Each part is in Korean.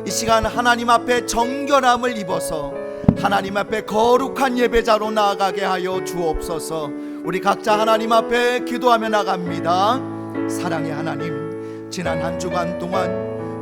이 시간 하나님 앞에 정결함을 입어서 하나님 앞에 거룩한 예배자로 나아가게 하여 주옵소서. 우리 각자 하나님 앞에 기도하며 나갑니다. 사랑의 하나님, 지난 한 주간 동안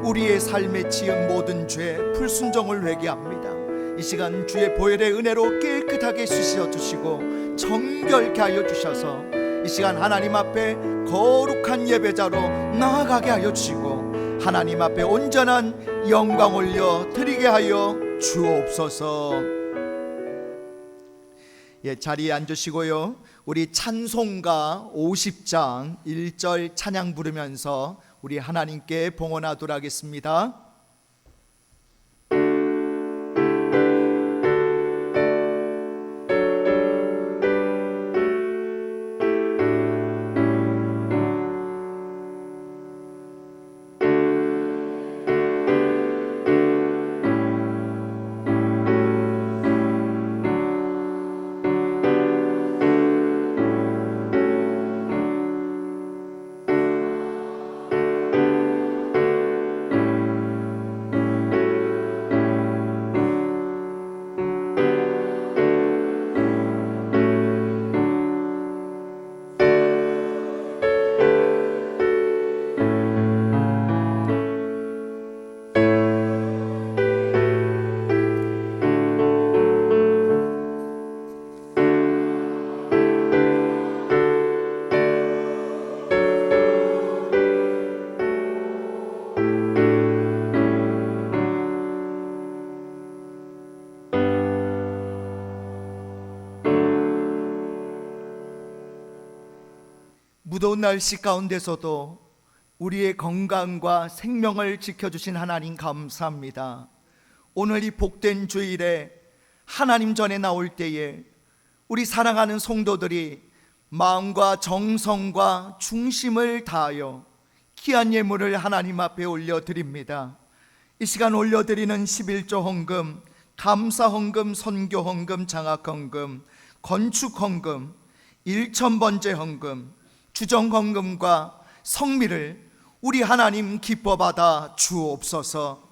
우리의 삶에 지은 모든 죄 불순종을 회개합니다. 이 시간 주의 보혈의 은혜로 깨끗하게 씻어주시고 정결케 하여 주셔서 이 시간 하나님 앞에 거룩한 예배자로 나아가게 하여 주시고 하나님 앞에 온전한 영광 올려 드리게 하여 주옵소서. 자리에 앉으시고요, 우리 찬송가 50장 1절 찬양 부르면서 우리 하나님께 봉헌하도록 하겠습니다. 무더운 날씨 가운데서도 우리의 건강과 생명을 지켜주신 하나님 감사합니다. 오늘 이 복된 주일에 하나님 전에 나올 때에 우리 사랑하는 성도들이 마음과 정성과 중심을 다하여 귀한 예물을 하나님 앞에 올려드립니다. 이 시간 올려드리는 11조 헌금, 감사 헌금, 선교 헌금, 장학 헌금, 건축 헌금, 1,000번째 헌금, 주정 헌금과 성미를 우리 하나님 기뻐 받아 주옵소서.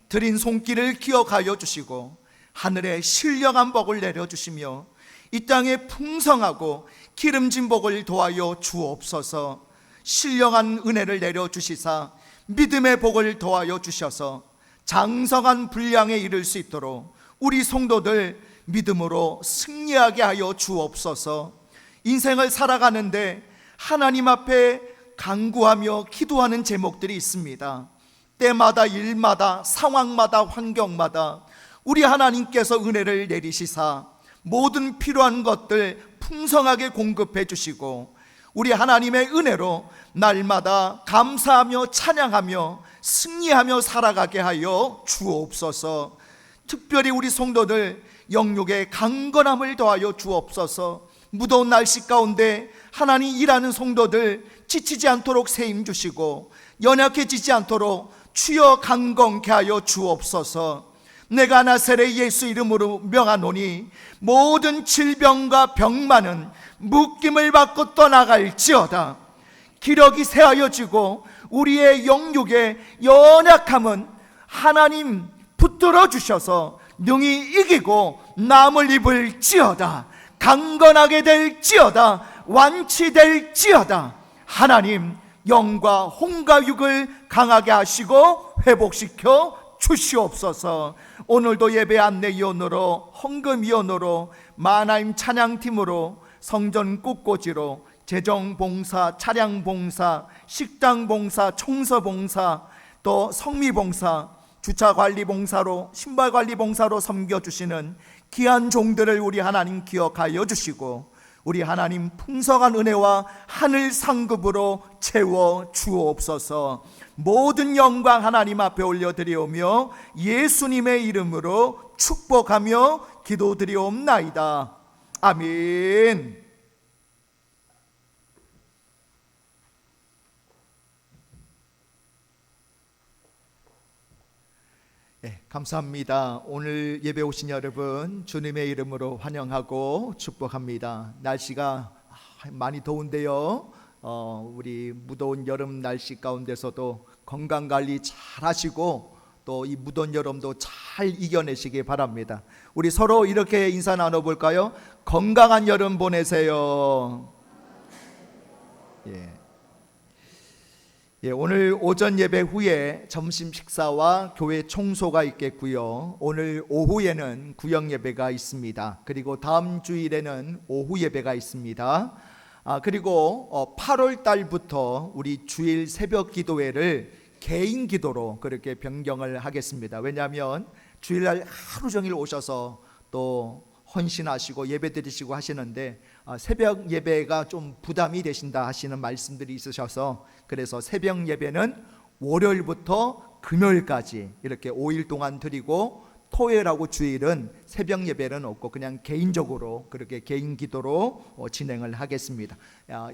드린 손길을 기억하여 주시고 하늘에 신령한 복을 내려 주시며 이 땅에 풍성하고 기름진 복을 도하여 주옵소서. 신령한 은혜를 내려 주시사 믿음의 복을 도하여 주셔서 장성한 분량에 이를 수 있도록 우리 성도들 믿음으로 승리하게 하여 주옵소서. 인생을 살아가는데 하나님 앞에 간구하며 기도하는 제목들이 있습니다. 때마다 일마다 상황마다 환경마다 우리 하나님께서 은혜를 내리시사 모든 필요한 것들 풍성하게 공급해 주시고 우리 하나님의 은혜로 날마다 감사하며 찬양하며 승리하며 살아가게 하여 주옵소서. 특별히 우리 성도들 영육의 강건함을 더하여 주옵소서. 무더운 날씨 가운데 하나님 일하는 성도들 지치지 않도록 세임 주시고 연약해지지 않도록 주여 강건케 하여 주옵소서. 내가 나사렛 예수 이름으로 명하노니 모든 질병과 병만은 묶임을 받고 떠나갈지어다. 기력이 새하여지고 우리의 영육의 연약함은 하나님 붙들어 주셔서 능히 이기고 남을 입을지어다. 강건하게 될지어다. 완치될지어다. 하나님 영과 혼과 육을 강하게 하시고 회복시켜 주시옵소서. 오늘도 예배 안내위원으로 헌금위원으로 마나임 찬양팀으로 성전 꽃꽂이로 재정봉사, 차량봉사, 식당봉사, 청소봉사, 또 성미봉사, 주차관리봉사로 신발관리봉사로 섬겨주시는 귀한 종들을 우리 하나님 기억하여 주시고 우리 하나님 풍성한 은혜와 하늘 상급으로 채워 주옵소서. 모든 영광 하나님 앞에 올려드리오며 예수님의 이름으로 축복하며 기도드리옵나이다. 아멘. 감사합니다. 오늘 예배 오신 여러분 주님의 이름으로 환영하고 축복합니다. 날씨가 많이 더운데요, 우리 무더운 여름 날씨 가운데서도 건강관리 잘 하시고 또 이 무더운 여름도 잘 이겨내시기 바랍니다. 우리 서로 이렇게 인사 나눠볼까요? 건강한 여름 보내세요. 오늘 오전 예배 후에 점심 식사와 교회 청소가 있겠고요. 오늘 오후에는 구역 예배가 있습니다. 그리고 다음 주일에는 오후 예배가 있습니다. 그리고 8월 달부터 우리 주일 새벽 기도회를 개인 기도로 그렇게 변경을 하겠습니다. 왜냐하면 주일날 하루 종일 오셔서 또 헌신하시고 예배 드리시고 하시는데 새벽 예배가 좀 부담이 되신다 하시는 말씀들이 있으셔서, 그래서 새벽 예배는 월요일부터 금요일까지 이렇게 5일 동안 드리고, 토요일하고 주일은 새벽 예배는 없고 그냥 개인적으로 그렇게 개인 기도로 진행을 하겠습니다.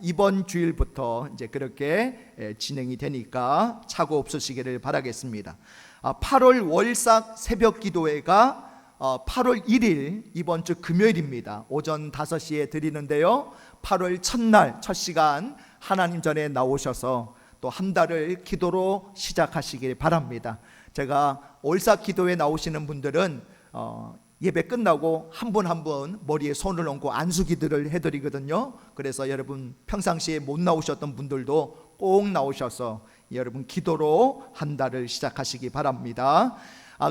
이번 주일부터 이제 그렇게 진행이 되니까 착오 없으시기를 바라겠습니다. 8월 월삭 새벽 기도회가 8월 1일 이번 주 금요일입니다. 오전 5시에 드리는데요. 8월 첫날 첫 시간 하나님 전에 나오셔서 또 한 달을 기도로 시작하시길 바랍니다. 제가 월삭 기도에 나오시는 분들은 예배 끝나고 한 분 한 분 머리에 손을 얹고 안수 기도를 해드리거든요. 그래서 여러분 평상시에 못 나오셨던 분들도 꼭 나오셔서 여러분 기도로 한 달을 시작하시기 바랍니다.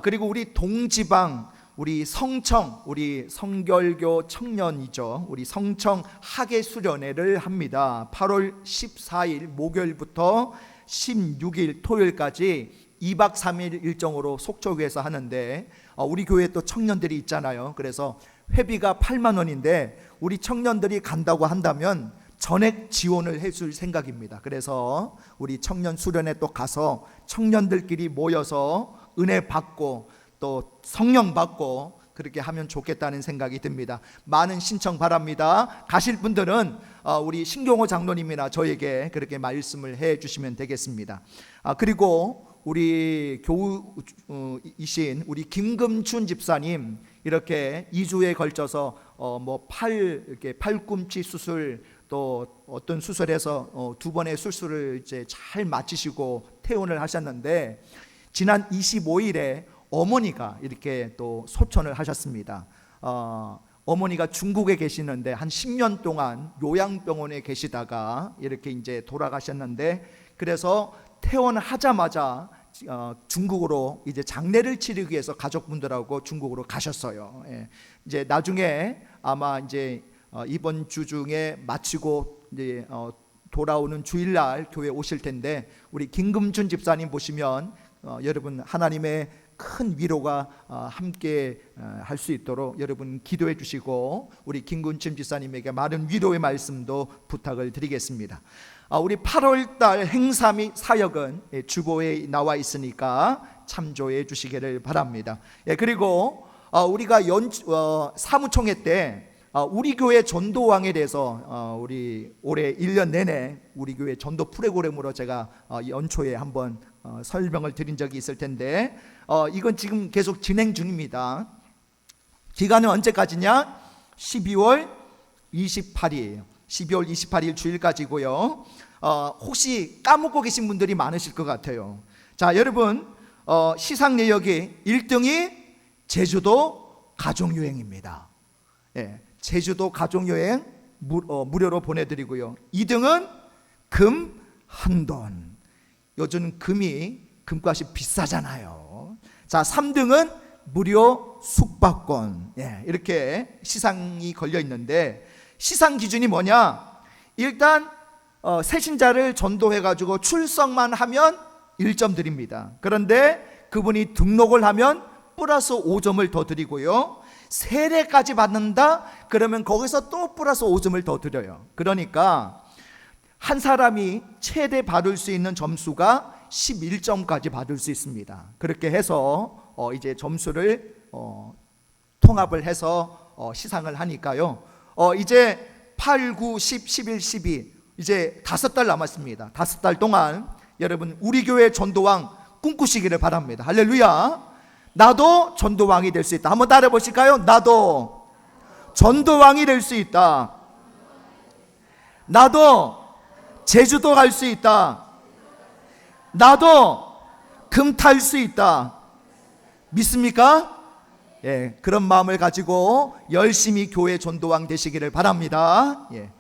그리고 우리 동지방, 우리 성청, 우리 성결교 청년이죠. 우리 성청 학예 수련회를 합니다. 8월 14일 목요일부터 16일 토요일까지 2박 3일 일정으로 속초교에서 하는데, 우리 교회에 또 청년들이 있잖아요. 그래서 회비가 8만 원인데 우리 청년들이 간다고 한다면 전액 지원을 해줄 생각입니다. 그래서 우리 청년 수련회 또 가서 청년들끼리 모여서 은혜 받고 또 성령 받고 그렇게 하면 좋겠다는 생각이 듭니다. 많은 신청 바랍니다. 가실 분들은 우리 신경호 장로님이나 저에게 그렇게 말씀을 해 주시면 되겠습니다. 그리고 우리 교우이신 우리 김금춘 집사님, 이렇게 2주에 걸쳐서 이렇게 팔꿈치 수술, 또 어떤 수술에서 2번의 수술을 이제 잘 마치시고 퇴원을 하셨는데, 지난 25일에 어머니가 이렇게 또 소천을 하셨습니다. 어머니가 중국에 계시는데 한 10년 동안 요양병원에 계시다가 이렇게 이제 돌아가셨는데, 그래서 퇴원하자마자 중국으로 이제 장례를 치르기 위해서 가족분들하고 중국으로 가셨어요. 이제 나중에 아마 이제 이번 주 중에 마치고 이제 돌아오는 주일날 교회 오실 텐데, 우리 김금춘 집사님 보시면 여러분 하나님의 큰 위로가 함께 할 수 있도록 여러분 기도해 주시고, 우리 김금춘 집사님에게 많은 위로의 말씀도 부탁을 드리겠습니다. 우리 8월달 행사 및 사역은 주보에 나와 있으니까 참조해 주시기를 바랍니다. 그리고 우리가 사무총회 때 우리 교회 전도왕에 대해서 우리 올해 1년 내내 우리 교회 전도 프로그램으로 제가 연초에 한번 설명을 드린 적이 있을 텐데, 이건 지금 계속 진행 중입니다. 기간은 언제까지냐? 12월 28일 12월 28일 주일까지고요. 혹시 까먹고 계신 분들이 많으실 것 같아요. 자, 여러분 시상 내역이 1등이 제주도 가족여행입니다. 제주도 가족여행 무료로 보내드리고요. 2등은 금 한돈. 요즘 금값이 비싸잖아요. 자, 3등은 무료 숙박권. 이렇게 시상이 걸려 있는데, 시상 기준이 뭐냐? 일단 새신자를 전도해가지고 출석만 하면 1점 드립니다. 그런데 그분이 등록을 하면 플러스 5점을 더 드리고요. 세례까지 받는다? 그러면 거기서 또 플러스 5점을 더 드려요. 그러니까 한 사람이 최대 받을 수 있는 점수가 11점까지 받을 수 있습니다. 그렇게 해서 이제 점수를 통합을 해서 시상을 하니까요. 이제 8, 9, 10, 11, 12 이제 5달 남았습니다. 5달 동안 여러분 우리 교회 전도왕 꿈꾸시기를 바랍니다. 할렐루야. 나도 전도왕이 될 수 있다. 한번 따라 보실까요? 나도 전도왕이 될 수 있다. 나도 제주도 갈 수 있다. 나도 금 탈 수 있다. 믿습니까? 예, 그런 마음을 가지고 열심히 교회 전도왕 되시기를 바랍니다. 예.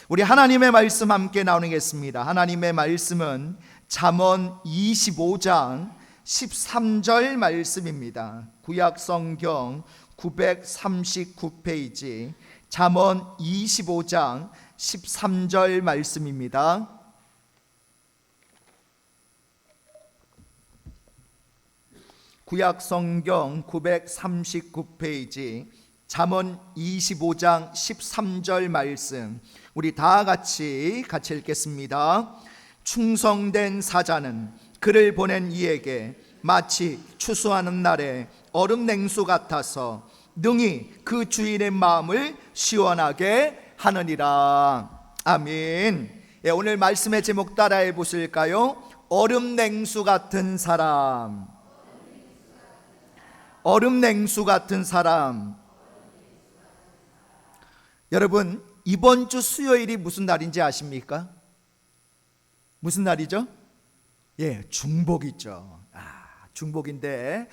우리 하나님의 말씀 함께 나누겠습니다. 하나님의 말씀은 잠언 25장 13절 말씀입니다. 구약 성경 939페이지 잠언 25장 13절 말씀입니다. 구약 성경 939페이지 잠언 25장 13절 말씀, 우리 다 같이 읽겠습니다. 충성된 사자는 그를 보낸 이에게 마치 추수하는 날에 얼음 냉수 같아서 능히 그 주인의 마음을 시원하게 하느니라. 아멘. 예, 오늘 말씀의 제목 따라해 보실까요? 얼음 냉수 같은 사람. 얼음 냉수 같은 사람. 여러분, 이번 주 수요일이 무슨 날인지 아십니까? 무슨 날이죠? 예, 중복이죠. 중복인데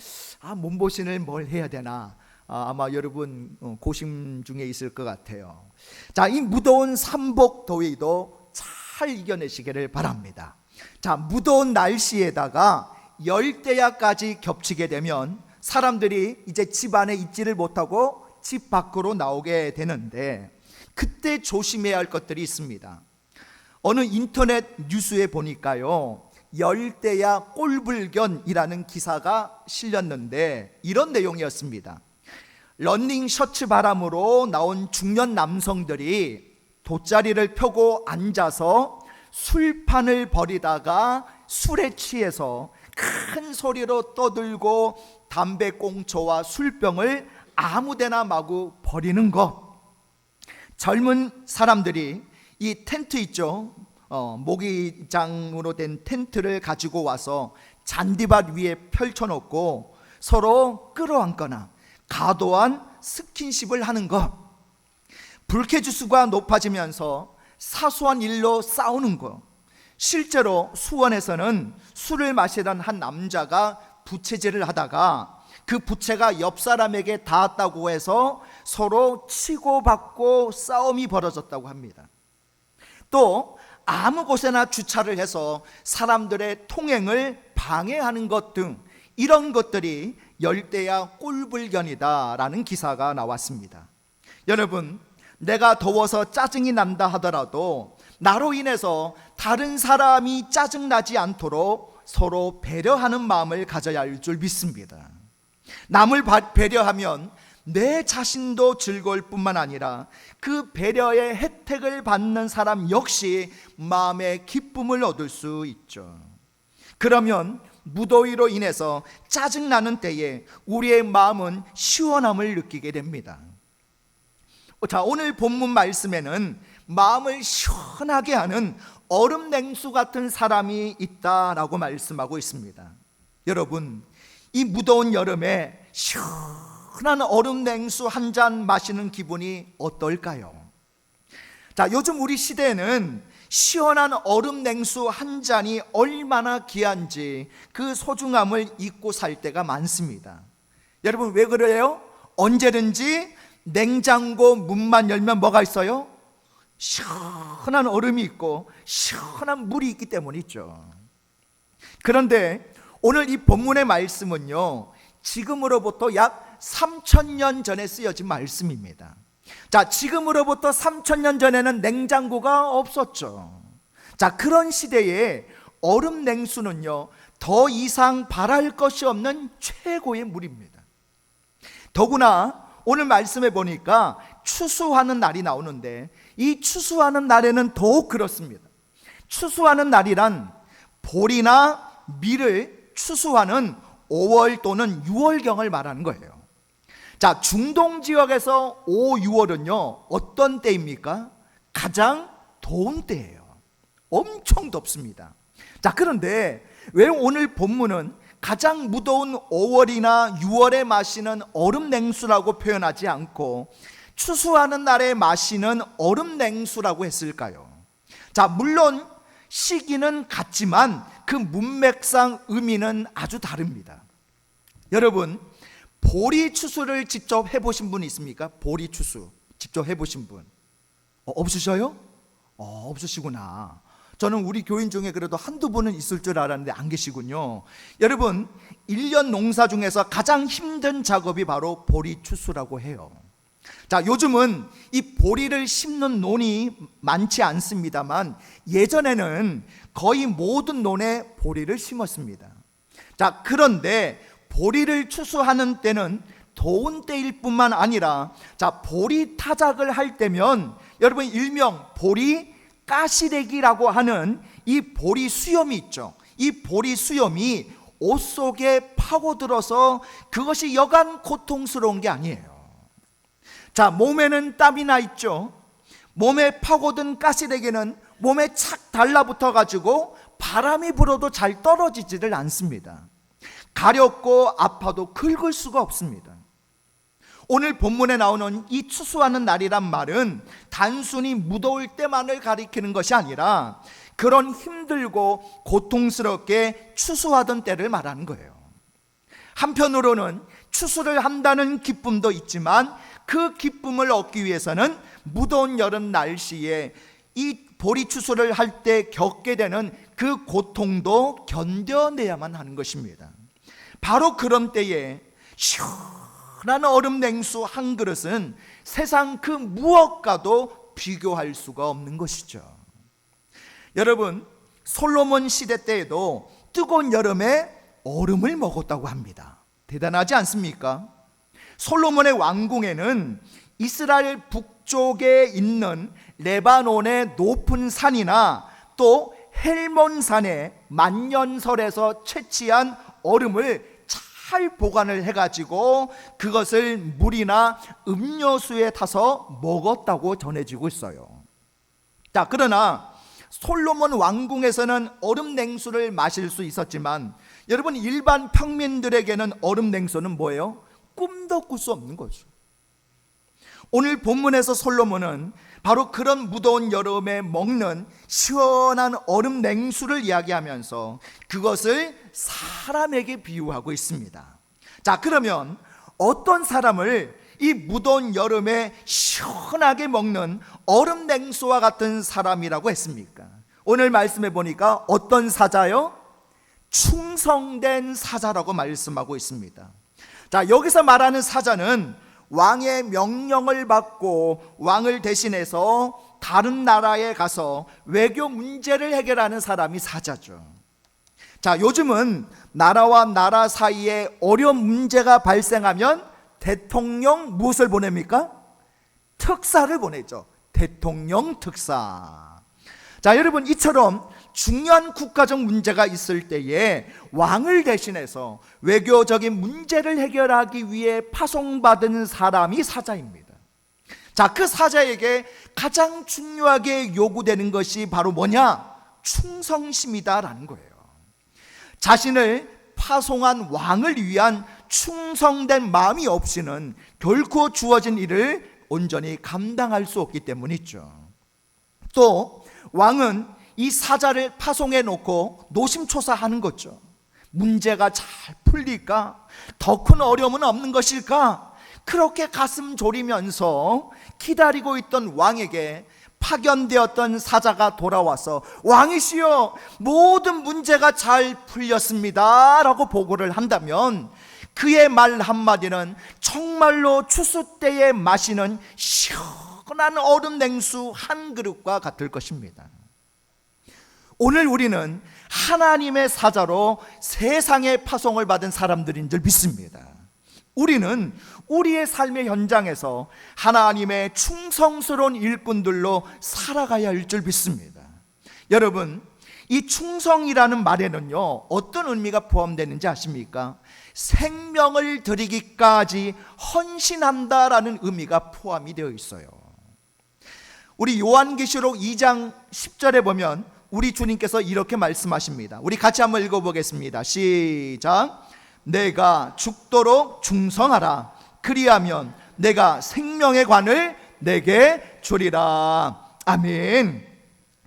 몸보신을 뭘 해야 되나? 아마 여러분 고심 중에 있을 것 같아요. 자, 이 무더운 삼복 더위도 잘 이겨내시기를 바랍니다. 자, 무더운 날씨에다가 열대야까지 겹치게 되면 사람들이 이제 집 안에 있지를 못하고 집 밖으로 나오게 되는데, 그때 조심해야 할 것들이 있습니다. 어느 인터넷 뉴스에 보니까요, 열대야 꼴불견이라는 기사가 실렸는데 이런 내용이었습니다. 러닝 셔츠 바람으로 나온 중년 남성들이 돗자리를 펴고 앉아서 술판을 벌이다가 술에 취해서 큰 소리로 떠들고 담배꽁초와 술병을 아무데나 마구 버리는 것. 젊은 사람들이 이 텐트 있죠, 모기장으로 된 텐트를 가지고 와서 잔디밭 위에 펼쳐놓고 서로 끌어안거나 과도한 스킨십을 하는 것. 불쾌지수가 높아지면서 사소한 일로 싸우는 것. 실제로 수원에서는 술을 마시던 한 남자가 부채질을 하다가 그 부채가 옆 사람에게 닿았다고 해서 서로 치고받고 싸움이 벌어졌다고 합니다. 또 아무 곳에나 주차를 해서 사람들의 통행을 방해하는 것 등 이런 것들이 열대야 꼴불견이다라는 기사가 나왔습니다. 여러분, 내가 더워서 짜증이 난다 하더라도 나로 인해서 다른 사람이 짜증나지 않도록 서로 배려하는 마음을 가져야 할 줄 믿습니다. 남을 배려하면 내 자신도 즐거울 뿐만 아니라 그 배려의 혜택을 받는 사람 역시 마음의 기쁨을 얻을 수 있죠. 그러면 무더위로 인해서 짜증나는 때에 우리의 마음은 시원함을 느끼게 됩니다. 자, 오늘 본문 말씀에는 마음을 시원하게 하는 얼음 냉수 같은 사람이 있다라고 말씀하고 있습니다. 여러분, 이 무더운 여름에 시원한 얼음 냉수 한 잔 마시는 기분이 어떨까요? 자, 요즘 우리 시대에는 시원한 얼음 냉수 한 잔이 얼마나 귀한지 그 소중함을 잊고 살 때가 많습니다. 여러분, 왜 그래요? 언제든지 냉장고 문만 열면 뭐가 있어요? 시원한 얼음이 있고 시원한 물이 있기 때문이죠. 그런데 오늘 이 본문의 말씀은요, 지금으로부터 약 3000년 전에 쓰여진 말씀입니다. 자, 지금으로부터 3000년 전에는 냉장고가 없었죠. 자, 그런 시대에 얼음 냉수는요, 더 이상 바랄 것이 없는 최고의 물입니다. 더구나 오늘 말씀해 보니까 추수하는 날이 나오는데, 이 추수하는 날에는 더욱 그렇습니다. 추수하는 날이란 보리나 밀을 추수하는 5월 또는 6월경을 말하는 거예요. 자, 중동 지역에서 5, 6월은요 어떤 때입니까? 가장 더운 때예요. 엄청 덥습니다. 자, 그런데 왜 오늘 본문은 가장 무더운 5월이나 6월에 마시는 얼음 냉수라고 표현하지 않고 추수하는 날에 마시는 얼음 냉수라고 했을까요? 자, 물론 시기는 같지만 그 문맥상 의미는 아주 다릅니다. 여러분, 보리 추수를 직접 해보신 분 있습니까? 보리 추수 직접 해보신 분 없으셔요? 없으시구나. 저는 우리 교인 중에 그래도 한두 분은 있을 줄 알았는데 안 계시군요. 여러분, 1년 농사 중에서 가장 힘든 작업이 바로 보리 추수라고 해요. 자, 요즘은 이 보리를 심는 논이 많지 않습니다만 예전에는 거의 모든 논에 보리를 심었습니다. 자, 그런데 보리를 추수하는 때는 더운 때일 뿐만 아니라, 자, 보리 타작을 할 때면 여러분 일명 보리 가시래기라고 하는 이 보리 수염이 있죠. 이 보리 수염이 옷 속에 파고들어서 그것이 여간 고통스러운 게 아니에요. 자, 몸에는 땀이 나 있죠. 몸에 파고든 가시래기는 몸에 착 달라붙어 가지고 바람이 불어도 잘 떨어지지를 않습니다. 가렵고 아파도 긁을 수가 없습니다. 오늘 본문에 나오는 이 추수하는 날이란 말은 단순히 무더울 때만을 가리키는 것이 아니라 그런 힘들고 고통스럽게 추수하던 때를 말하는 거예요. 한편으로는 추수를 한다는 기쁨도 있지만 그 기쁨을 얻기 위해서는 무더운 여름 날씨에 이 보리 추수를 할 때 겪게 되는 그 고통도 견뎌내야만 하는 것입니다. 바로 그런 때에 시원한 얼음 냉수 한 그릇은 세상 그 무엇과도 비교할 수가 없는 것이죠. 여러분, 솔로몬 시대 때에도 뜨거운 여름에 얼음을 먹었다고 합니다. 대단하지 않습니까? 솔로몬의 왕궁에는 이스라엘 북쪽에 있는 레바논의 높은 산이나 또 헬몬산의 만년설에서 채취한 얼음을 잘 보관을 해가지고 그것을 물이나 음료수에 타서 먹었다고 전해지고 있어요. 자, 그러나 솔로몬 왕궁에서는 얼음 냉수를 마실 수 있었지만 여러분, 일반 평민들에게는 얼음 냉수는 뭐예요? 꿈도 꿀 수 없는 거죠. 오늘 본문에서 솔로몬은 바로 그런 무더운 여름에 먹는 시원한 얼음 냉수를 이야기하면서 그것을 사람에게 비유하고 있습니다. 자, 그러면 어떤 사람을 이 무더운 여름에 시원하게 먹는 얼음 냉수와 같은 사람이라고 했습니까? 오늘 말씀해 보니까 어떤 사자요? 충성된 사자라고 말씀하고 있습니다. 자, 여기서 말하는 사자는 왕의 명령을 받고 왕을 대신해서 다른 나라에 가서 외교 문제를 해결하는 사람이 사자죠. 자, 요즘은 나라와 나라 사이에 어려운 문제가 발생하면 대통령 무엇을 보냅니까? 특사를 보내죠. 대통령 특사. 자, 여러분, 이처럼 중요한 국가적 문제가 있을 때에 왕을 대신해서 외교적인 문제를 해결하기 위해 파송받은 사람이 사자입니다. 자, 그 사자에게 가장 중요하게 요구되는 것이 바로 뭐냐? 충성심이다라는 거예요. 자신을 파송한 왕을 위한 충성된 마음이 없이는 결코 주어진 일을 온전히 감당할 수 없기 때문이죠. 또 왕은 이 사자를 파송해 놓고 노심초사하는 거죠. 문제가 잘 풀릴까? 더 큰 어려움은 없는 것일까? 그렇게 가슴 졸이면서 기다리고 있던 왕에게 파견되었던 사자가 돌아와서 왕이시여, 모든 문제가 잘 풀렸습니다 라고 보고를 한다면 그의 말 한마디는 정말로 추수 때에 마시는 시원한 얼음 냉수 한 그릇과 같을 것입니다. 오늘 우리는 하나님의 사자로 세상에 파송을 받은 사람들인 줄 믿습니다. 우리는 우리의 삶의 현장에서 하나님의 충성스러운 일꾼들로 살아가야 할 줄 믿습니다. 여러분, 이 충성이라는 말에는요, 어떤 의미가 포함되는지 아십니까? 생명을 드리기까지 헌신한다라는 의미가 포함이 되어 있어요. 우리 요한계시록 2장 10절에 보면 우리 주님께서 이렇게 말씀하십니다. 우리 같이 한번 읽어보겠습니다. 시작. 내가 죽도록 충성하라. 그리하면 내가 생명의 관을 내게 주리라. 아멘.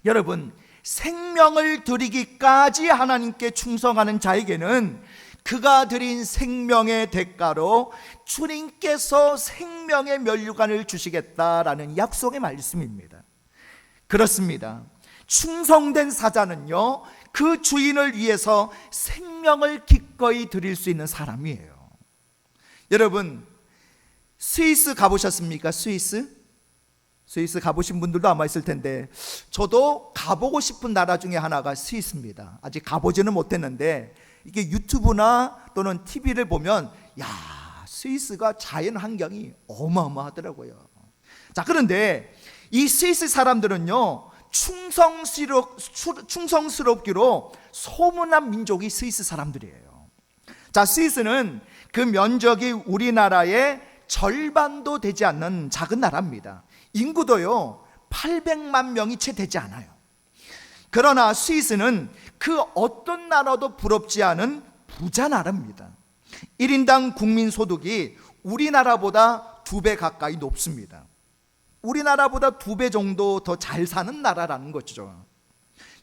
여러분, 생명을 드리기까지 하나님께 충성하는 자에게는 그가 드린 생명의 대가로 주님께서 생명의 면류관을 주시겠다라는 약속의 말씀입니다. 그렇습니다. 충성된 사자는요, 그 주인을 위해서 생명을 기꺼이 드릴 수 있는 사람이에요. 여러분, 스위스 가보셨습니까? 스위스 가보신 분들도 아마 있을 텐데, 저도 가보고 싶은 나라 중에 하나가 스위스입니다. 아직 가보지는 못했는데, 이게 유튜브나 또는 TV를 보면 스위스가 자연 환경이 어마어마하더라고요. 자, 그런데 이 스위스 사람들은요, 충성스럽기로 소문난 민족이 스위스 사람들이에요. 자, 스위스는 그 면적이 우리나라의 절반도 되지 않는 작은 나라입니다. 인구도요 800만 명이 채 되지 않아요. 그러나 스위스는 그 어떤 나라도 부럽지 않은 부자 나라입니다. 1인당 국민 소득이 우리나라보다 2배 가까이 높습니다. 우리나라보다 2배 정도 더 잘 사는 나라라는 거죠.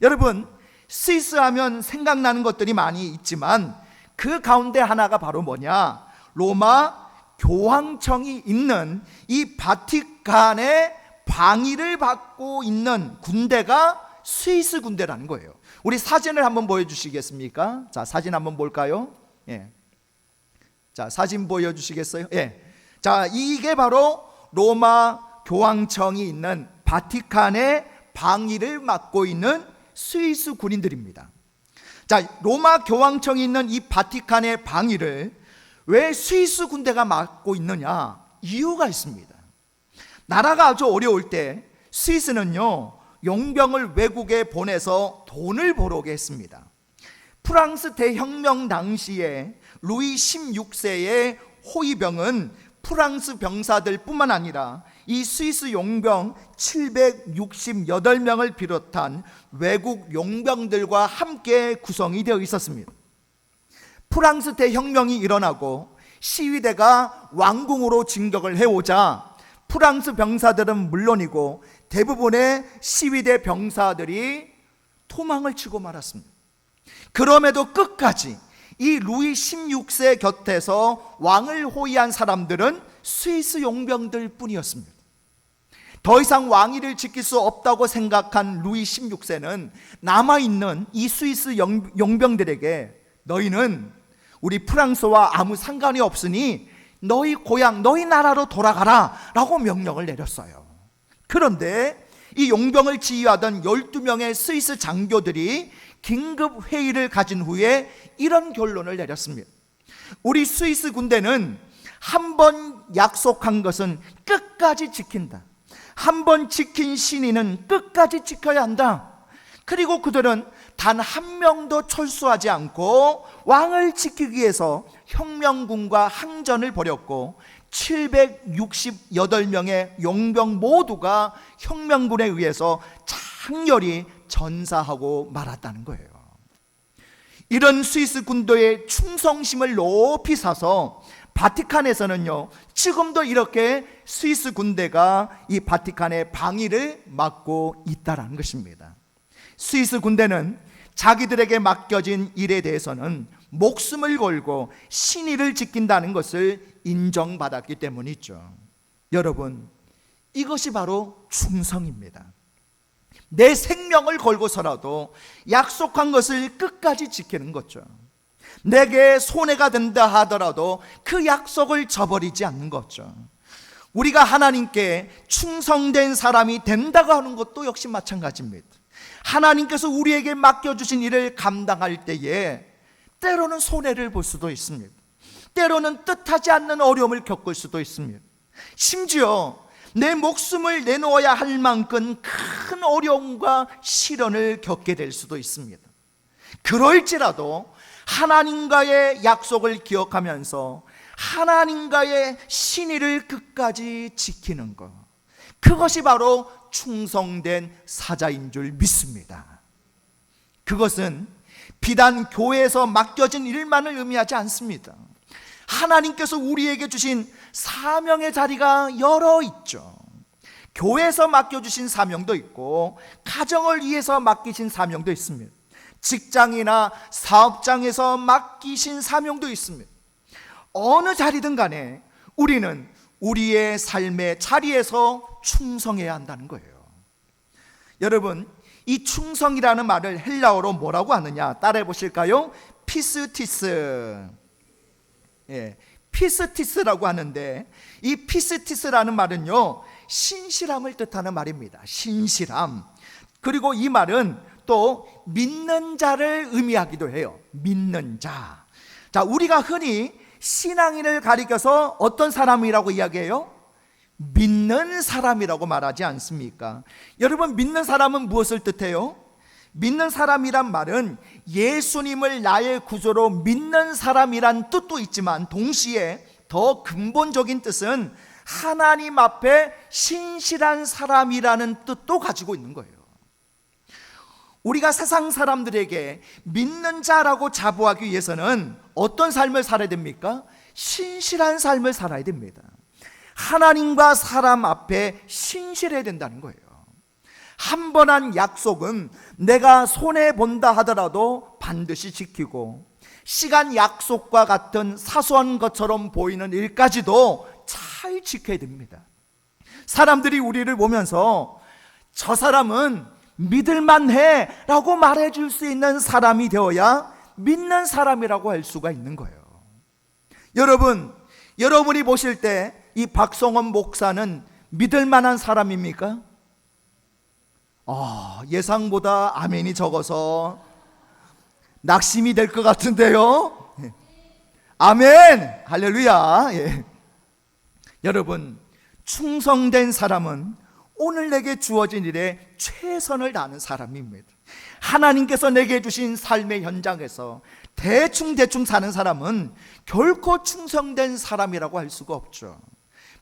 여러분, 스위스 하면 생각나는 것들이 많이 있지만 그 가운데 하나가 바로 뭐냐? 로마 교황청이 있는 이 바티칸의 방위를 받고 있는 군대가 스위스 군대라는 거예요. 우리 사진을 한번 보여주시겠습니까? 자, 사진 한번 볼까요? 예. 자, 사진 보여주시겠어요? 예. 자, 이게 바로 로마 교황청이 있는 바티칸의 방위를 맡고 있는 스위스 군인들입니다. 자, 로마 교황청이 있는 이 바티칸의 방위를 왜 스위스 군대가 맡고 있느냐? 이유가 있습니다. 나라가 아주 어려울 때 스위스는요, 용병을 외국에 보내서 돈을 벌어오게 했습니다. 프랑스 대혁명 당시에 루이 16세의 호위병은 프랑스 병사들 뿐만 아니라 이 스위스 용병 768명을 비롯한 외국 용병들과 함께 구성이 되어 있었습니다. 프랑스 대혁명이 일어나고 시위대가 왕궁으로 진격을 해오자 프랑스 병사들은 물론이고 대부분의 시위대 병사들이 도망을 치고 말았습니다. 그럼에도 끝까지 이 루이 16세 곁에서 왕을 호위한 사람들은 스위스 용병들 뿐이었습니다. 더 이상 왕위를 지킬 수 없다고 생각한 루이 16세는 남아있는 이 스위스 용병들에게 너희는 우리 프랑스와 아무 상관이 없으니 너희 고향, 너희 나라로 돌아가라 라고 명령을 내렸어요. 그런데 이 용병을 지휘하던 12명의 스위스 장교들이 긴급 회의를 가진 후에 이런 결론을 내렸습니다. 우리 스위스 군대는 한 번 약속한 것은 끝까지 지킨다. 한 번 지킨 신의는 끝까지 지켜야 한다. 그리고 그들은 단 한 명도 철수하지 않고 왕을 지키기 위해서 혁명군과 항전을 벌였고 768명의 용병 모두가 혁명군에 의해서 장렬히 전사하고 말았다는 거예요. 이런 스위스 군도의 충성심을 높이 사서 바티칸에서는요, 지금도 이렇게 스위스 군대가 이 바티칸의 방위를 맡고 있다는 것입니다. 스위스 군대는 자기들에게 맡겨진 일에 대해서는 목숨을 걸고 신의를 지킨다는 것을 인정받았기 때문이죠. 여러분, 이것이 바로 충성입니다. 내 생명을 걸고서라도 약속한 것을 끝까지 지키는 거죠. 내게 손해가 된다 하더라도 그 약속을 저버리지 않는 거죠. 우리가 하나님께 충성된 사람이 된다고 하는 것도 역시 마찬가지입니다. 하나님께서 우리에게 맡겨주신 일을 감당할 때에 때로는 손해를 볼 수도 있습니다. 때로는 뜻하지 않는 어려움을 겪을 수도 있습니다. 심지어 내 목숨을 내놓아야 할 만큼 큰 어려움과 시련을 겪게 될 수도 있습니다. 그럴지라도 하나님과의 약속을 기억하면서 하나님과의 신의를 끝까지 지키는 것, 그것이 바로 충성된 사자인 줄 믿습니다. 그것은 비단 교회에서 맡겨진 일만을 의미하지 않습니다. 하나님께서 우리에게 주신 사명의 자리가 여러 있죠. 교회에서 맡겨주신 사명도 있고 가정을 위해서 맡기신 사명도 있습니다. 직장이나 사업장에서 맡기신 사명도 있습니다. 어느 자리든 간에 우리는 우리의 삶의 자리에서 충성해야 한다는 거예요. 여러분, 이 충성이라는 말을 헬라어로 뭐라고 하느냐 따라해 보실까요? 피스티스. 피스티스라고 하는데, 이 피스티스라는 말은요, 신실함을 뜻하는 말입니다. 신실함. 그리고 이 말은 또 믿는 자를 의미하기도 해요. 믿는 자. 자, 우리가 흔히 신앙인을 가리켜서 어떤 사람이라고 이야기해요? 믿는 사람이라고 말하지 않습니까? 여러분, 믿는 사람은 무엇을 뜻해요? 믿는 사람이란 말은 예수님을 나의 구조로 믿는 사람이란 뜻도 있지만, 동시에 더 근본적인 뜻은 하나님 앞에 신실한 사람이라는 뜻도 가지고 있는 거예요. 우리가 세상 사람들에게 믿는 자라고 자부하기 위해서는 어떤 삶을 살아야 됩니까? 신실한 삶을 살아야 됩니다. 하나님과 사람 앞에 신실해야 된다는 거예요. 한 번 한 약속은 내가 손해본다 하더라도 반드시 지키고, 시간 약속과 같은 사소한 것처럼 보이는 일까지도 잘 지켜야 됩니다. 사람들이 우리를 보면서 저 사람은 믿을만해 라고 말해줄 수 있는 사람이 되어야 믿는 사람이라고 할 수가 있는 거예요. 여러분이 보실 때 이 박성원 목사는 믿을만한 사람입니까? 예상보다 아멘이 적어서 낙심이 될 것 같은데요. 아멘, 할렐루야. 여러분, 충성된 사람은 오늘 내게 주어진 일에 최선을 다하는 사람입니다. 하나님께서 내게 주신 삶의 현장에서 대충 사는 사람은 결코 충성된 사람이라고 할 수가 없죠.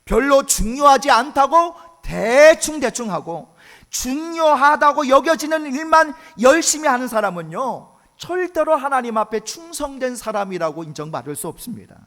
별로 중요하지 않다고 대충 하고, 중요하다고 여겨지는 일만 열심히 하는 사람은요, 절대로 하나님 앞에 충성된 사람이라고 인정받을 수 없습니다.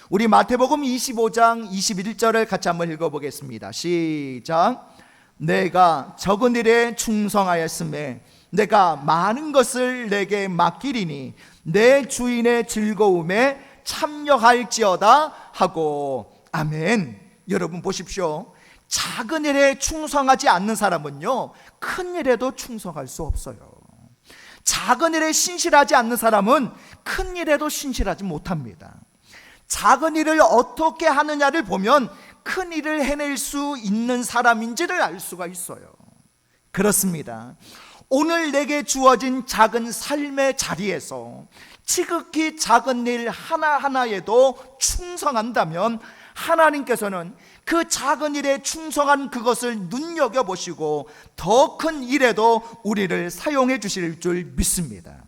우리 마태복음 25장 21절을 같이 한번 읽어보겠습니다. 시작. 내가 적은 일에 충성하였음에 내가 많은 것을 내게 맡기리니 내 주인의 즐거움에 참여할지어다 하고. 아멘. 여러분 보십시오. 작은 일에 충성하지 않는 사람은요, 큰 일에도 충성할 수 없어요. 작은 일에 신실하지 않는 사람은 큰 일에도 신실하지 못합니다. 작은 일을 어떻게 하느냐를 보면 큰 일을 해낼 수 있는 사람인지를 알 수가 있어요. 그렇습니다. 오늘 내게 주어진 작은 삶의 자리에서 지극히 작은 일 하나하나에도 충성한다면 하나님께서는 그 작은 일에 충성한 그것을 눈여겨보시고 더 큰 일에도 우리를 사용해 주실 줄 믿습니다.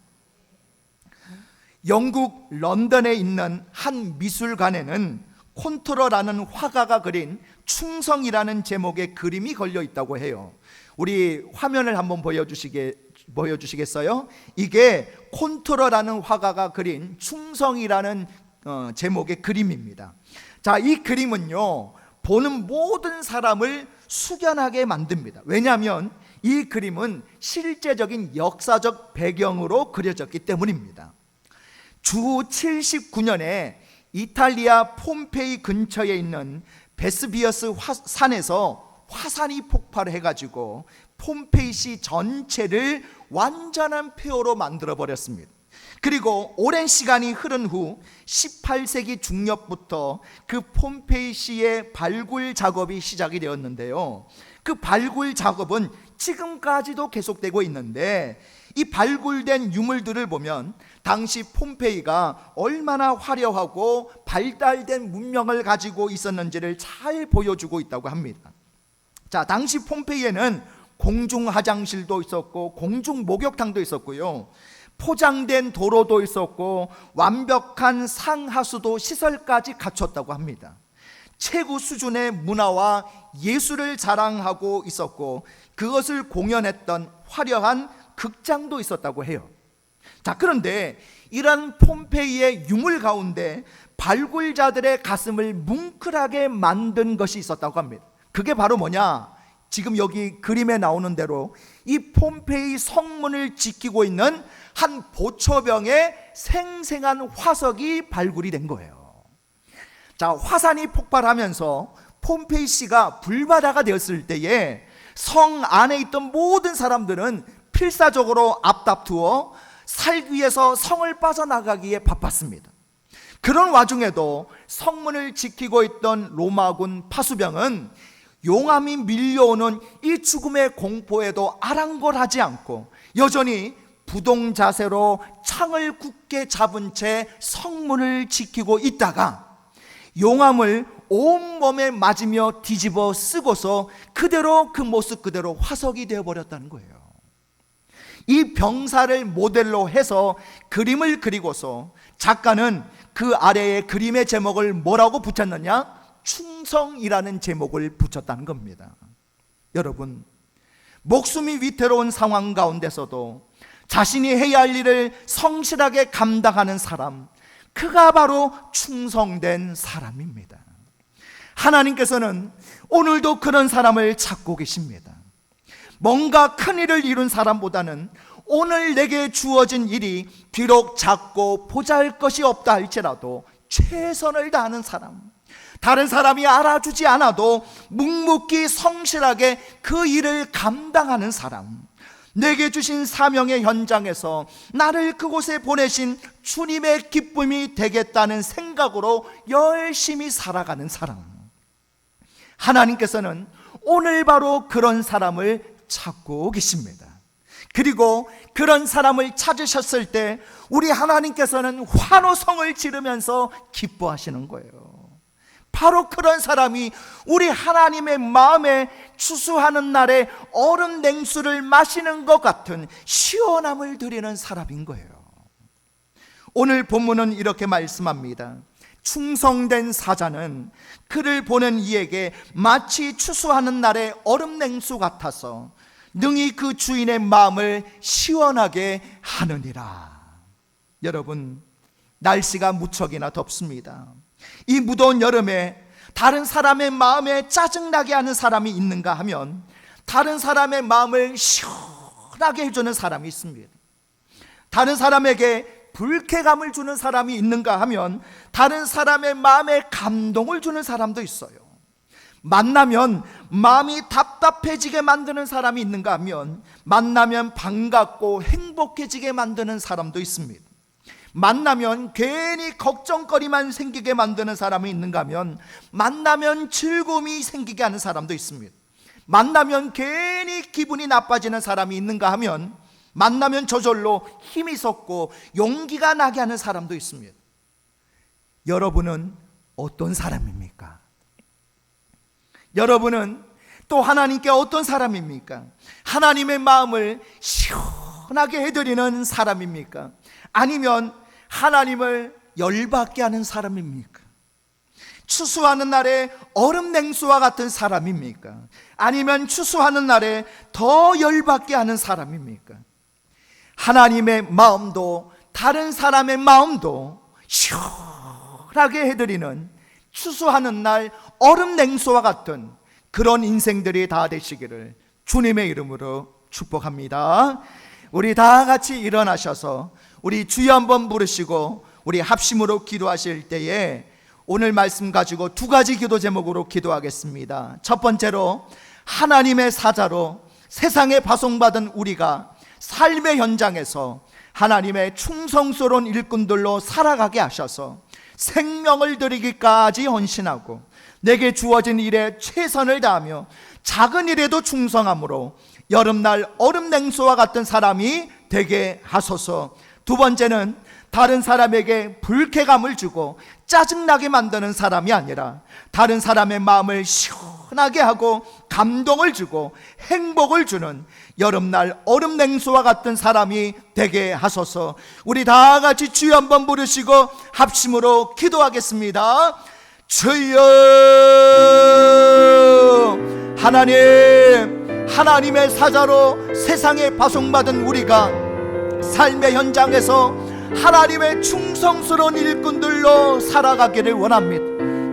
영국 런던에 있는 한 미술관에는 콘트러라는 화가가 그린 충성이라는 제목의 그림이 걸려 있다고 해요. 우리 화면을 한번 보여주시겠어요? 이게 콘트러라는 화가가 그린 충성이라는 제목의 그림입니다. 자, 이 그림은요, 보는 모든 사람을 숙연하게 만듭니다. 왜냐하면 이 그림은 실제적인 역사적 배경으로 그려졌기 때문입니다. 주 79년에 이탈리아 폼페이 근처에 있는 베스비어스 산에서 화산이 폭발해가지고 폼페이시 전체를 완전한 폐허로 만들어버렸습니다. 그리고 오랜 시간이 흐른 후 18세기 중엽부터 그 폼페이시의 발굴 작업이 시작이 되었는데요, 그 발굴 작업은 지금까지도 계속되고 있는데, 이 발굴된 유물들을 보면 당시 폼페이가 얼마나 화려하고 발달된 문명을 가지고 있었는지를 잘 보여주고 있다고 합니다. 자, 당시 폼페이에는 공중 화장실도 있었고 공중 목욕탕도 있었고요, 포장된 도로도 있었고 완벽한 상하수도 시설까지 갖췄다고 합니다. 최고 수준의 문화와 예술을 자랑하고 있었고 그것을 공연했던 화려한 극장도 있었다고 해요. 자, 그런데 이런 폼페이의 유물 가운데 발굴자들의 가슴을 뭉클하게 만든 것이 있었다고 합니다. 그게 바로 뭐냐? 지금 여기 그림에 나오는 대로 이 폼페이 성문을 지키고 있는 한 보초병의 생생한 화석이 발굴이 된 거예요. 자, 화산이 폭발하면서 폼페이시가 불바다가 되었을 때에 성 안에 있던 모든 사람들은 필사적으로 앞다투어 살기 위해서 성을 빠져나가기에 바빴습니다. 그런 와중에도 성문을 지키고 있던 로마군 파수병은 용암이 밀려오는 이 죽음의 공포에도 아랑곳하지 않고 여전히 부동 자세로 창을 굳게 잡은 채 성문을 지키고 있다가 용암을 온몸에 맞으며 뒤집어 쓰고서 그대로 그 모습 그대로 화석이 되어버렸다는 거예요. 이 병사를 모델로 해서 그림을 그리고서 작가는 그 아래에 그림의 제목을 뭐라고 붙였느냐? 충성이라는 제목을 붙였다는 겁니다. 여러분, 목숨이 위태로운 상황 가운데서도 자신이 해야 할 일을 성실하게 감당하는 사람, 그가 바로 충성된 사람입니다. 하나님께서는 오늘도 그런 사람을 찾고 계십니다. 뭔가 큰 일을 이룬 사람보다는 오늘 내게 주어진 일이 비록 작고 보잘것이 없다 할지라도 최선을 다하는 사람, 다른 사람이 알아주지 않아도 묵묵히 성실하게 그 일을 감당하는 사람, 내게 주신 사명의 현장에서 나를 그곳에 보내신 주님의 기쁨이 되겠다는 생각으로 열심히 살아가는 사람, 하나님께서는 오늘 바로 그런 사람을 찾고 계십니다. 그리고 그런 사람을 찾으셨을 때 우리 하나님께서는 환호성을 지르면서 기뻐하시는 거예요. 바로 그런 사람이 우리 하나님의 마음에 추수하는 날에 얼음 냉수를 마시는 것 같은 시원함을 드리는 사람인 거예요. 오늘 본문은 이렇게 말씀합니다. 충성된 사자는 그를 보는 이에게 마치 추수하는 날의 얼음 냉수 같아서 능히 그 주인의 마음을 시원하게 하느니라. 여러분, 날씨가 무척이나 덥습니다. 이 무더운 여름에 다른 사람의 마음에 짜증나게 하는 사람이 있는가 하면 다른 사람의 마음을 시원하게 해주는 사람이 있습니다. 다른 사람에게 불쾌감을 주는 사람이 있는가 하면 다른 사람의 마음에 감동을 주는 사람도 있어요. 만나면 마음이 답답해지게 만드는 사람이 있는가 하면 만나면 반갑고 행복해지게 만드는 사람도 있습니다. 만나면 괜히 걱정거리만 생기게 만드는 사람이 있는가 하면 만나면 즐거움이 생기게 하는 사람도 있습니다. 만나면 괜히 기분이 나빠지는 사람이 있는가 하면 만나면 저절로 힘이 솟고 용기가 나게 하는 사람도 있습니다. 여러분은 어떤 사람입니까? 여러분은 또 하나님께 어떤 사람입니까? 하나님의 마음을 시원하게 해드리는 사람입니까? 아니면 하나님을 열받게 하는 사람입니까? 추수하는 날에 얼음 냉수와 같은 사람입니까? 아니면 추수하는 날에 더 열받게 하는 사람입니까? 하나님의 마음도 다른 사람의 마음도 시원하게 해드리는 추수하는 날 얼음 냉수와 같은 그런 인생들이 다 되시기를 주님의 이름으로 축복합니다. 우리 다 같이 일어나셔서 우리 주여 한번 부르시고 우리 합심으로 기도하실 때에 오늘 말씀 가지고 두 가지 기도 제목으로 기도하겠습니다. 첫 번째로, 하나님의 사자로 세상에 파송받은 우리가 삶의 현장에서 하나님의 충성스러운 일꾼들로 살아가게 하셔서 생명을 드리기까지 헌신하고 내게 주어진 일에 최선을 다하며 작은 일에도 충성함으로 여름날 얼음 냉수와 같은 사람이 되게 하소서. 두 번째는 다른 사람에게 불쾌감을 주고 짜증나게 만드는 사람이 아니라 다른 사람의 마음을 시원하게 하고 감동을 주고 행복을 주는 여름날 얼음 냉수와 같은 사람이 되게 하소서. 우리 다 같이 주여 한번 부르시고 합심으로 기도하겠습니다. 주여, 하나님의 사자로 세상에 파송받은 우리가 삶의 현장에서 하나님의 충성스러운 일꾼들로 살아가기를 원합니다.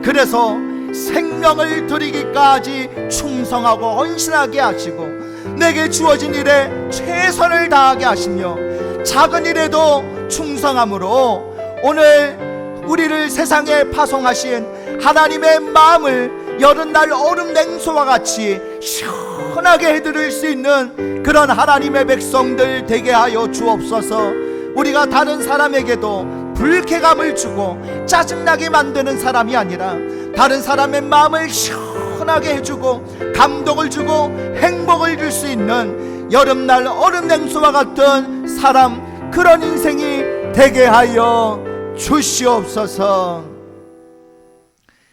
그래서 생명을 드리기까지 충성하고 헌신하게 하시고, 내게 주어진 일에 최선을 다하게 하시며, 작은 일에도 충성함으로 오늘 우리를 세상에 파송하신 하나님의 마음을 여름날 얼음 냉소와 같이 시원하게 해드릴 수 있는 그런 하나님의 백성들 되게 하여 주옵소서. 우리가 다른 사람에게도 불쾌감을 주고 짜증나게 만드는 사람이 아니라 다른 사람의 마음을 시원하게 해주고 감동을 주고 행복을 줄 수 있는 여름날 얼음 냉수와 같은 사람, 그런 인생이 되게 하여 주시옵소서.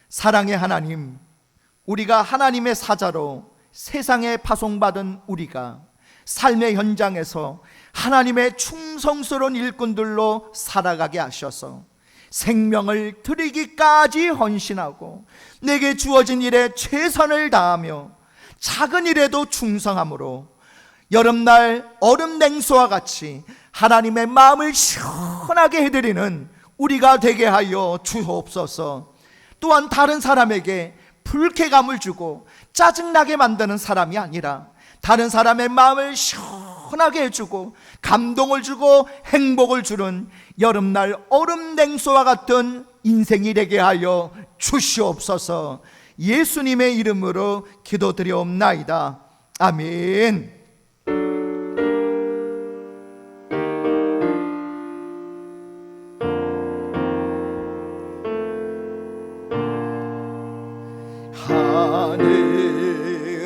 사랑의 하나님, 우리가 하나님의 사자로 세상에 파송받은 우리가 삶의 현장에서 하나님의 충성스러운 일꾼들로 살아가게 하셔서 생명을 드리기까지 헌신하고 내게 주어진 일에 최선을 다하며 작은 일에도 충성함으로 여름날 얼음 냉수와 같이 하나님의 마음을 시원하게 해드리는 우리가 되게 하여 주옵소서. 또한 다른 사람에게 불쾌감을 주고 짜증나게 만드는 사람이 아니라 다른 사람의 마음을 시원하게 해주고 감동을 주고 행복을 주는 여름날 얼음 냉수와 같은 인생이 되게 하여 주시옵소서. 예수님의 이름으로 기도드리옵나이다. 아멘.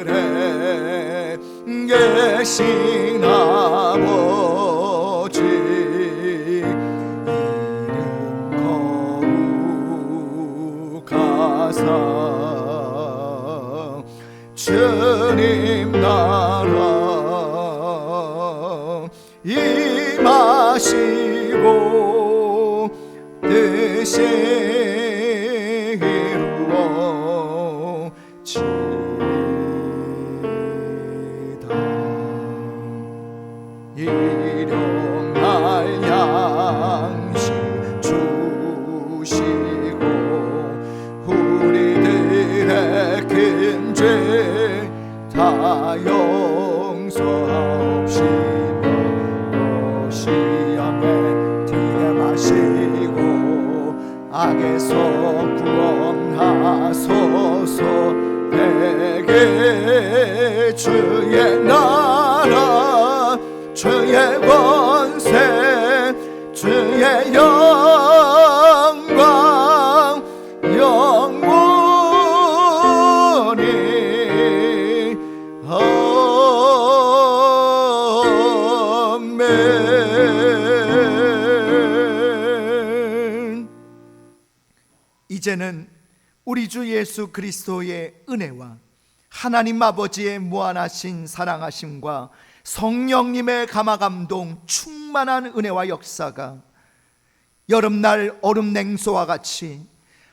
하늘에 계신 아버지, 이름 거룩하사 주님 나라 임하시고 뜻이 일용할 양식 주시고 우리들의 큰 죄 다 용서하옵시며 시험에 들게 마시고 악에서 구원하소서. 내게 주의 나라 주의 권세 주의 영광 영원히 아멘. 이제는 우리 주 예수 그리스도의 은혜와 하나님 아버지의 무한하신 사랑하심과 성령님의 감화감동 충만한 은혜와 역사가 여름날 얼음 냉소와 같이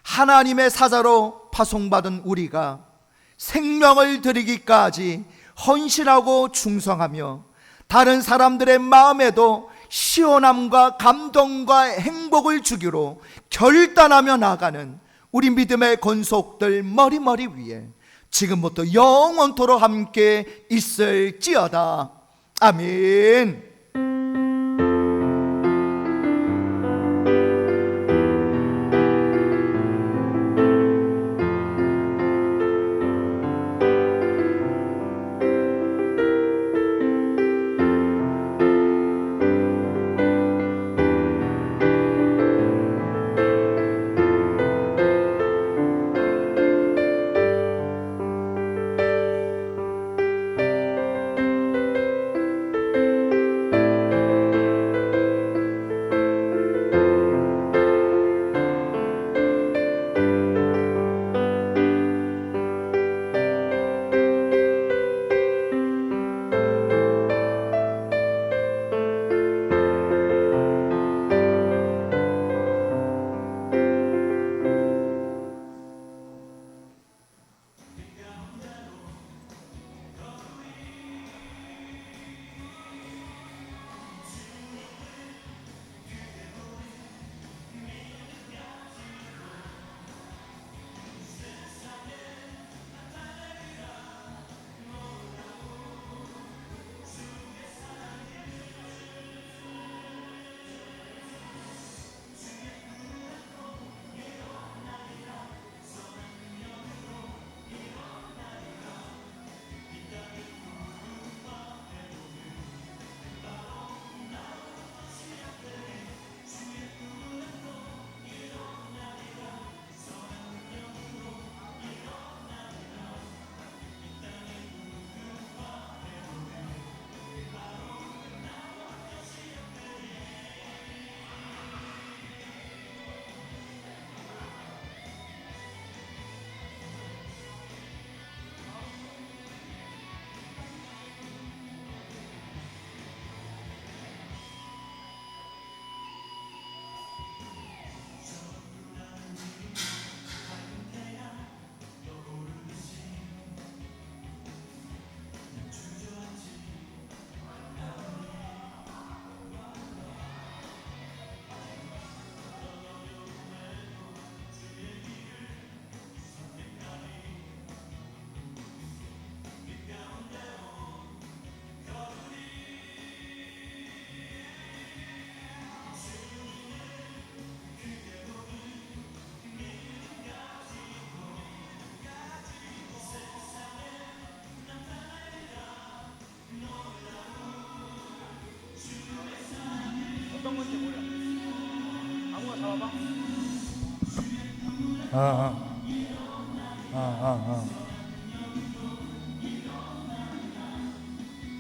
하나님의 사자로 파송받은 우리가 생명을 드리기까지 헌신하고 충성하며 다른 사람들의 마음에도 시원함과 감동과 행복을 주기로 결단하며 나가는 우리 믿음의 권속들 머리머리 위에 지금부터 영원토록 함께 있을지어다. 아멘.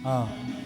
아.